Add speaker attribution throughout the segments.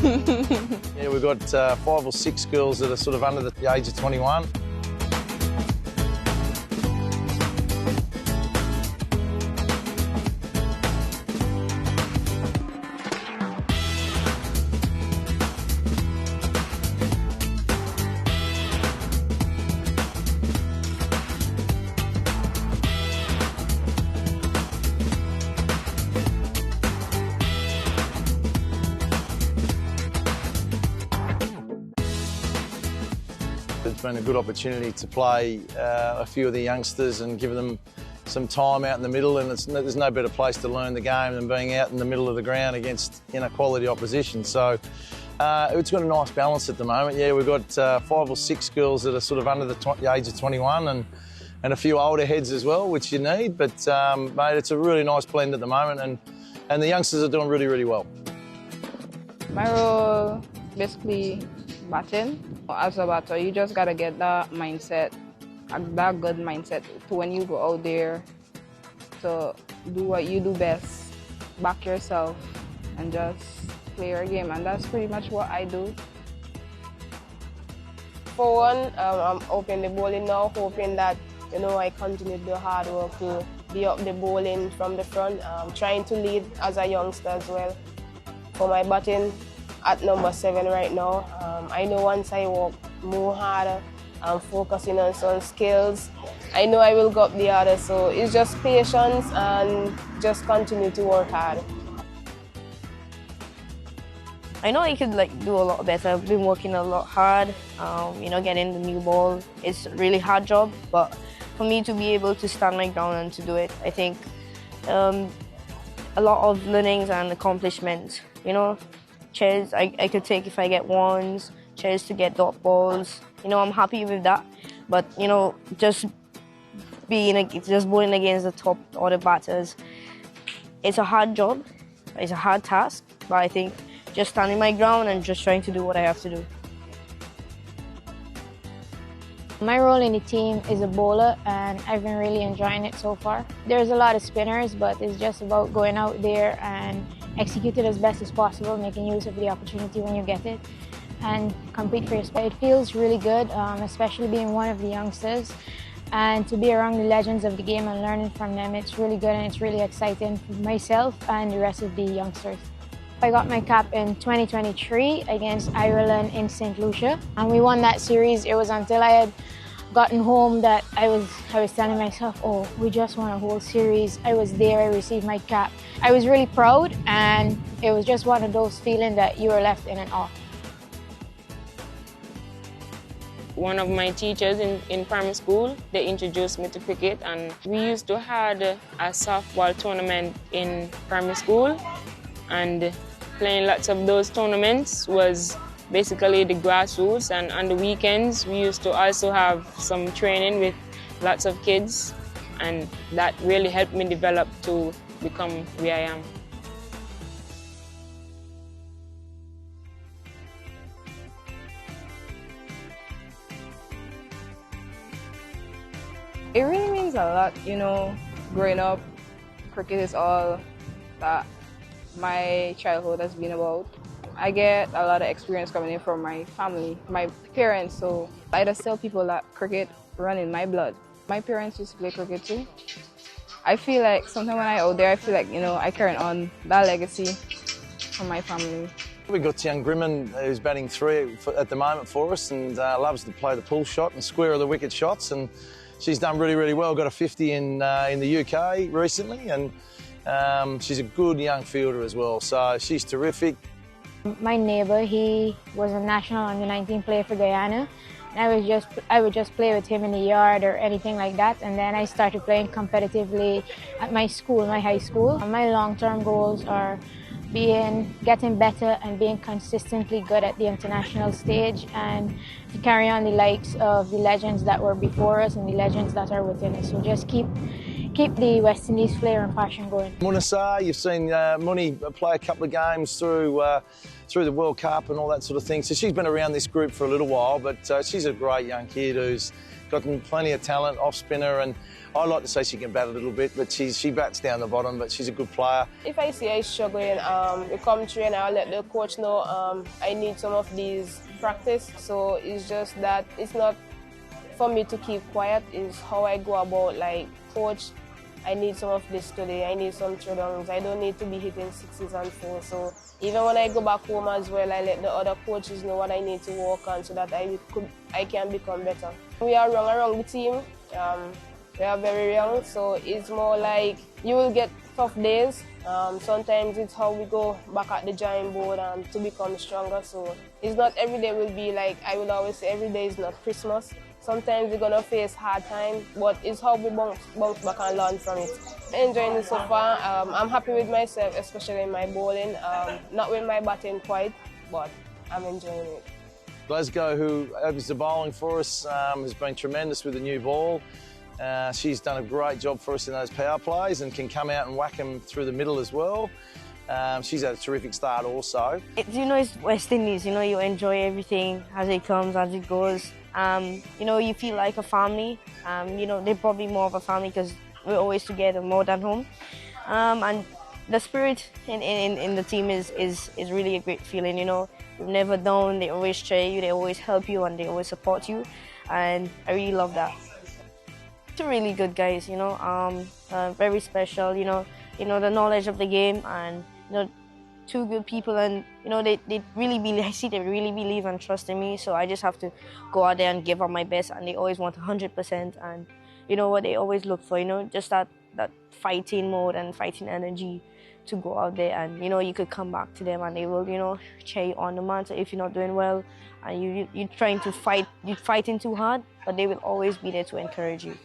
Speaker 1: Yeah, we've got 5 or 6 girls that are sort of under the age of 21. It's been a good opportunity to play a few of the youngsters and give them some time out in the middle, and there's no better place to learn the game than being out in the middle of the ground against quality opposition. So it's got a nice balance at the moment. Yeah, we've got 5 or 6 girls that are sort of under the age of 21 and a few older heads as well, which you need. But mate, it's a really nice blend at the moment, and the youngsters are doing really, really well.
Speaker 2: My role, basically batting. As a batter, you just gotta get that mindset, that good mindset to when you go out there to do what you do best, back yourself and just play your game, and that's pretty much what I do.
Speaker 3: For one, I'm opening the bowling now, hoping that I continue to do hard work to be up the bowling from the front, trying to lead as a youngster as well. For my batting, at number 7 right now. I know once I work more harder, I'm focusing on some skills, I know I will go up the other, so it's just patience and just continue to work hard.
Speaker 4: I know I could do a lot better. I've been working a lot hard, getting the new ball. It's a really hard job, but for me to be able to stand my ground and to do it, I think a lot of learnings and accomplishments, Chairs I could take if I get ones, chairs to get dot balls. I'm happy with that. But just bowling against the top order batters, it's a hard job, it's a hard task. But I think just standing my ground and just trying to do what I have to do.
Speaker 5: My role in the team is a bowler, and I've been really enjoying it so far. There's a lot of spinners, but it's just about going out there and execute it as best as possible, making use of the opportunity when you get it, and compete for your spot. It feels really good, especially being one of the youngsters, and to be around the legends of the game and learning from them. It's really good and it's really exciting for myself and the rest of the youngsters. I got my cap in 2023 against Ireland in St. Lucia, and we won that series. It was until I had gotten home that I was telling myself, oh, we just won a whole series. I was there, I received my cap. I was really proud, and it was just one of those feelings that you were left in awe.
Speaker 6: One of my teachers in primary school, they introduced me to cricket, and we used to have a softball tournament in primary school, and playing lots of those tournaments was basically the grassroots, and on the weekends we used to also have some training with lots of kids, and that really helped me develop to become where I am.
Speaker 2: It really means a lot, growing up, cricket is all that my childhood has been about. I get a lot of experience coming in from my family, my parents, so I just tell people that cricket runs in my blood. My parents used to play cricket too. I feel like sometimes when I'm out there, I feel like, I carry on that legacy from my family.
Speaker 1: We've got young Grimman who's batting 3 at the moment for us, and loves to play the pull shot and square the wicket shots, and she's done really, really well. Got a 50 in the UK recently, and she's a good young fielder as well, so she's terrific.
Speaker 5: My neighbour, he was a national under-19 player for Guyana. I would just play with him in the yard or anything like that, and then I started playing competitively at my school, my high school. My long-term goals are getting better and being consistently good at the international stage, and to carry on the likes of the legends that were before us and the legends that are within us. So just keep the West Indies flair and passion going.
Speaker 1: Munasa, you've seen Muni play a couple of games through the World Cup and all that sort of thing. So she's been around this group for a little while, but she's a great young kid who's got plenty of talent, off spinner, and I like to say she can bat a little bit, but she bats down the bottom, but she's a good player.
Speaker 3: If I see I struggling, we come train, I'll let the coach know I need some of these practice. So it's just that it's not for me to keep quiet, it's how I go about, like, coach, I need some of this today, I need some throwdowns, I don't need to be hitting 6s and 4s. So even when I go back home as well, I let the other coaches know what I need to work on so that I can become better. We are young around the team. We are very young, so it's more like you will get tough days. Sometimes it's how we go back at the drawing board to become stronger. So it's not every day will be like, I will always say every day is not Christmas. Sometimes we're gonna face hard times, but it's how we bounce back and learn from it. Enjoying it so far. I'm happy with myself, especially in my bowling. Not with my batting quite, but I'm enjoying it.
Speaker 1: Glasgow, who opens the bowling for us, has been tremendous with the new ball. She's done a great job for us in those power plays and can come out and whack them through the middle as well. She's had a terrific start also.
Speaker 4: It's West Indies, you enjoy everything as it comes, as it goes. You feel like a family. They're probably more of a family because we're always together more than home. And the spirit in the team is really a great feeling, We're never down, they always cheer you, they always help you, and they always support you. And I really love that. They're really good guys, very special, the knowledge of the game, and two good people, and they really believe. I see they really believe and trust in me. So I just have to go out there and give up my best, and they always want 100%. And what they always look for, just that fighting mode and fighting energy to go out there, and you could come back to them and they will cheer you on the mat. So if you're not doing well and you're trying to fight, you're fighting too hard, but they will always be there to encourage you.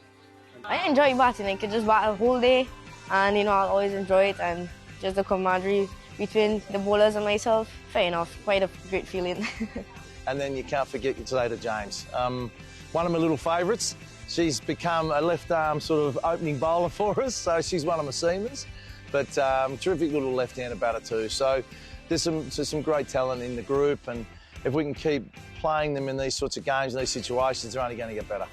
Speaker 4: I enjoy batting. I could just bat a whole day, and I'll always enjoy it, and just the camaraderie between the bowlers and myself, fair enough, quite a great feeling.
Speaker 1: And then you can't forget your Taylor James. One of my little favourites. She's become a left-arm sort of opening bowler for us, so she's one of my seamers. But terrific little left-hander batter too. So there's some great talent in the group, and if we can keep playing them in these sorts of games, in these situations, they're only going to get better.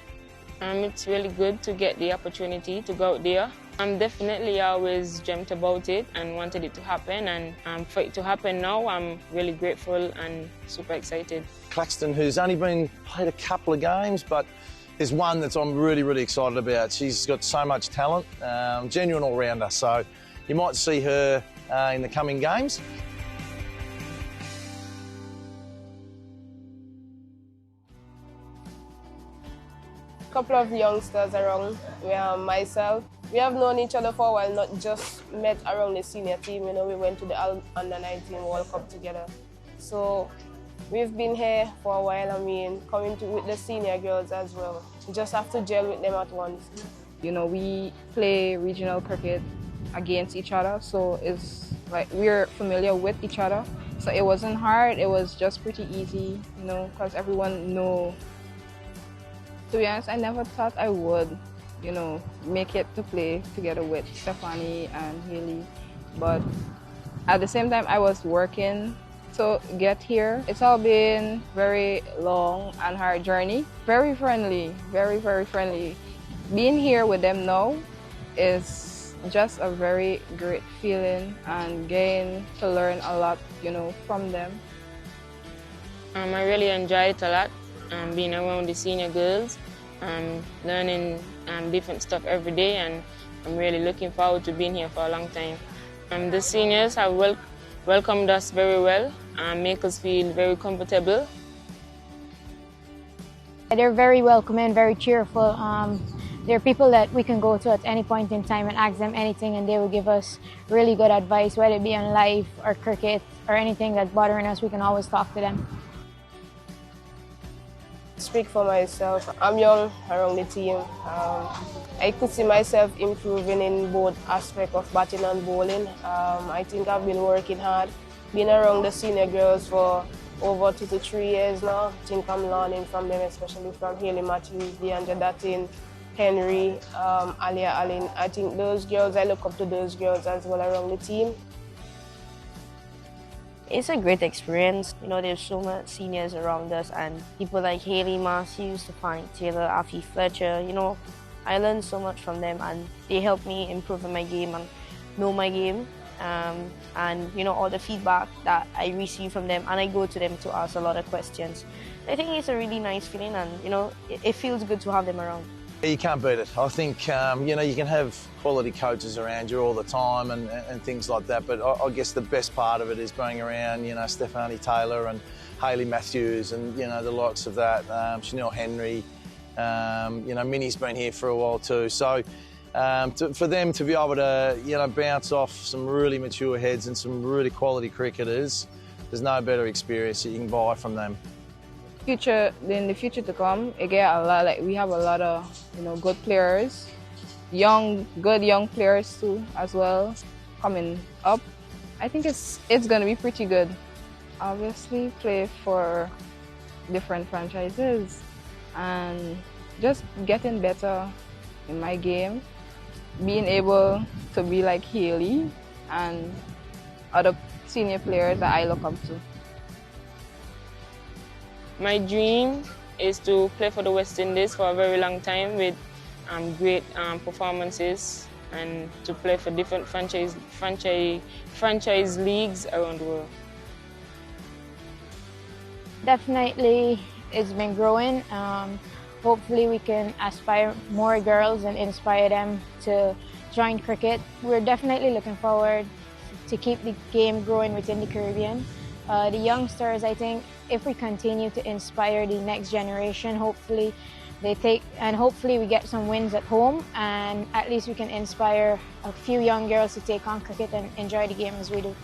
Speaker 6: It's really good to get the opportunity to go out there. Definitely always dreamt about it and wanted it to happen, and for it to happen now, I'm really grateful and super excited.
Speaker 1: Claxton, who's only played a couple of games, but there's one that I'm really, really excited about. She's got so much talent, genuine all-rounder, so you might see her in the coming games.
Speaker 3: A couple of youngsters around, myself. We have known each other for a while, not just met around the senior team. We went to the Under-19 World Cup together. So we've been here for a while, coming with the senior girls as well. You just have to gel with them at once.
Speaker 2: We play regional cricket against each other, so it's like we're familiar with each other. So it wasn't hard, it was just pretty easy, because everyone knows. To be honest, I never thought I would, make it to play together with Stephanie and Haley. But at the same time, I was working to get here. It's all been very long and hard journey. Very friendly, very, very friendly. Being here with them now is just a very great feeling, and getting to learn a lot, from them.
Speaker 6: I really enjoy it a lot. Being around the senior girls, learning different stuff every day, and I'm really looking forward to being here for a long time. The seniors have welcomed us very well and make us feel very comfortable.
Speaker 5: They're very welcoming, very cheerful. They're people that we can go to at any point in time and ask them anything, and they will give us really good advice, whether it be on life or cricket or anything that's bothering us. We can always talk to them.
Speaker 3: Speak for myself. I'm young around the team. I could see myself improving in both aspects of batting and bowling. I think I've been working hard. Been around the senior girls for over 2 to 3 years now. I think I'm learning from them, especially from Haley Matthews, Deandra Datin, Henry, Alia Allen. I think those girls, I look up to those girls as well around the team.
Speaker 4: It's a great experience. You know, there's so much seniors around us and people like Haley Matthews, Stefani Taylor, Afi Fletcher. You know, I learned so much from them and they helped me improve in my game and know my game. And you know, all the feedback that I receive from them, and I go to them to ask a lot of questions. I think it's a really nice feeling, and you know, it feels good to have them around.
Speaker 1: You can't beat it. I think you know, you can have quality coaches around you all the time and things like that, but I guess the best part of it is being around, you know, Stefani Taylor and Haley Matthews and, you know, the likes of that, Chanel Henry, you know, Minnie's been here for a while too. So for them to be able to, you know, bounce off some really mature heads and some really quality cricketers, there's no better experience that you can buy from them.
Speaker 2: In the future to come, we have a lot of, you know, good players, good young players too as well coming up. I think it's going to be pretty good. Obviously, play for different franchises and just getting better in my game, being able to be like Haley and other senior players that I look up to.
Speaker 6: My dream is to play for the West Indies for a very long time with great performances and to play for different franchise leagues around the world.
Speaker 5: Definitely, it's been growing. Hopefully we can aspire more girls and inspire them to join cricket. We're definitely looking forward to keep the game growing within the Caribbean. The youngsters, I think, if we continue to inspire the next generation, hopefully we get some wins at home, and at least we can inspire a few young girls to take on cricket and enjoy the game as we do.